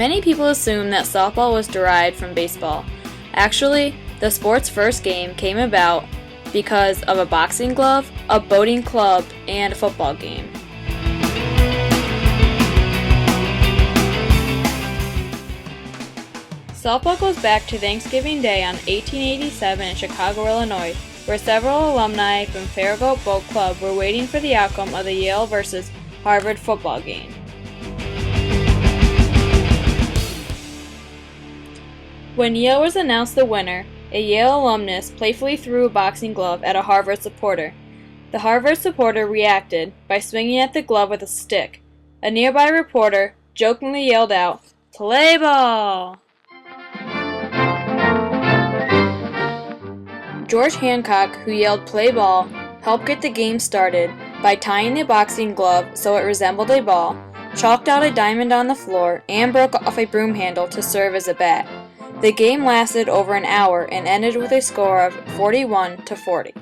Many people assume that softball was derived from baseball. Actually, the sport's first game came about because of a boxing glove, a boating club, and a football game. Softball goes back to Thanksgiving Day on 1887 in Chicago, Illinois, where several alumni from Farragut Boat Club were waiting for the outcome of the Yale versus Harvard football game. When Yale was announced the winner, a Yale alumnus playfully threw a boxing glove at a Harvard supporter. The Harvard supporter reacted by swinging at the glove with a stick. A nearby reporter jokingly yelled out, "Play ball!" George Hancock, who yelled "Play ball," helped get the game started by tying the boxing glove so it resembled a ball, chalked out a diamond on the floor, and broke off a broom handle to serve as a bat. The game lasted over an hour and ended with a score of 41-40.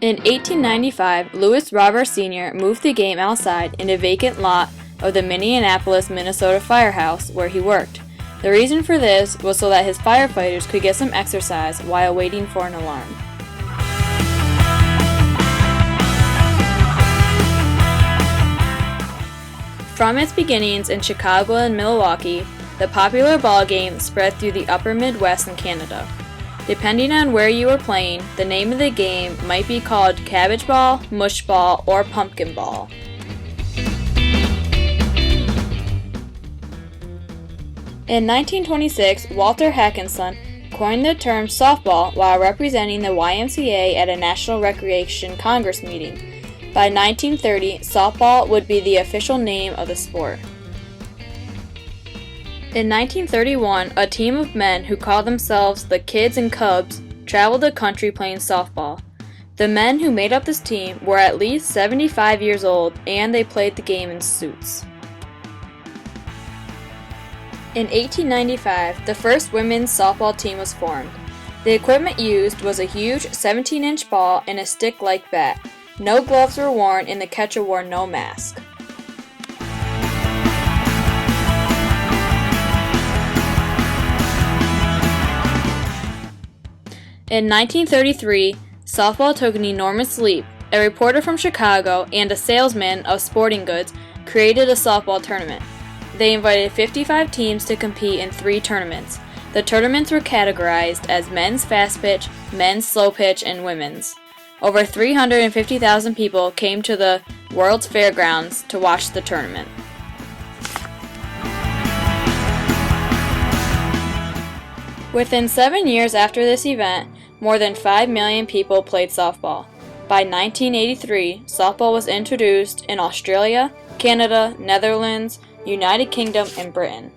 In 1895, Louis Roberts Sr. moved the game outside in a vacant lot of the Minneapolis, Minnesota firehouse where he worked. The reason for this was so that his firefighters could get some exercise while waiting for an alarm. From its beginnings in Chicago and Milwaukee, the popular ball game spread through the upper Midwest and Canada. Depending on where you were playing, the name of the game might be called cabbage ball, mush ball, or pumpkin ball. In 1926, Walter Hackenson coined the term softball while representing the YMCA at a National Recreation Congress meeting. By 1930, softball would be the official name of the sport. In 1931, a team of men who called themselves the Kids and Cubs traveled the country playing softball. The men who made up this team were at least 75 years old, and they played the game in suits. In 1895, the first women's softball team was formed. The equipment used was a huge 17-inch ball and a stick-like bat. No gloves were worn, and the catcher wore no mask. In 1933, softball took an enormous leap. A reporter from Chicago and a salesman of sporting goods created a softball tournament. They invited 55 teams to compete in 3 tournaments. The tournaments were categorized as men's fast pitch, men's slow pitch, and women's. Over 350,000 people came to the World's Fairgrounds to watch the tournament. Within 7 years after this event, more than 5 million people played softball. By 1983, softball was introduced in Australia, Canada, Netherlands, United Kingdom, and Britain.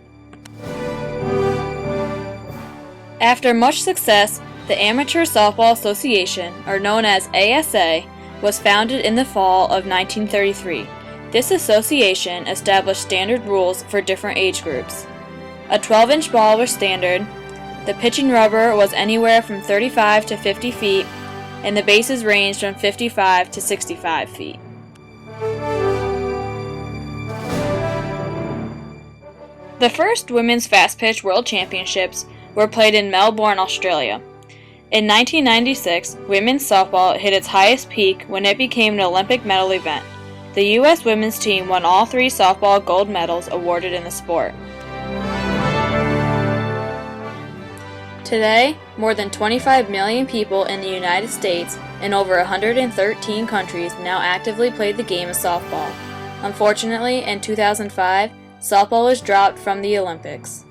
After much success, the Amateur Softball Association, or known as ASA, was founded in the fall of 1933. This association established standard rules for different age groups. A 12-inch ball was standard, the pitching rubber was anywhere from 35 to 50 feet, and the bases ranged from 55 to 65 feet. The first Women's Fast Pitch World Championships were played in Melbourne, Australia. In 1996, women's softball hit its highest peak when it became an Olympic medal event. The U.S. women's team won all 3 softball gold medals awarded in the sport. Today, more than 25 million people in the United States and over 113 countries now actively play the game of softball. Unfortunately, in 2005, softball was dropped from the Olympics.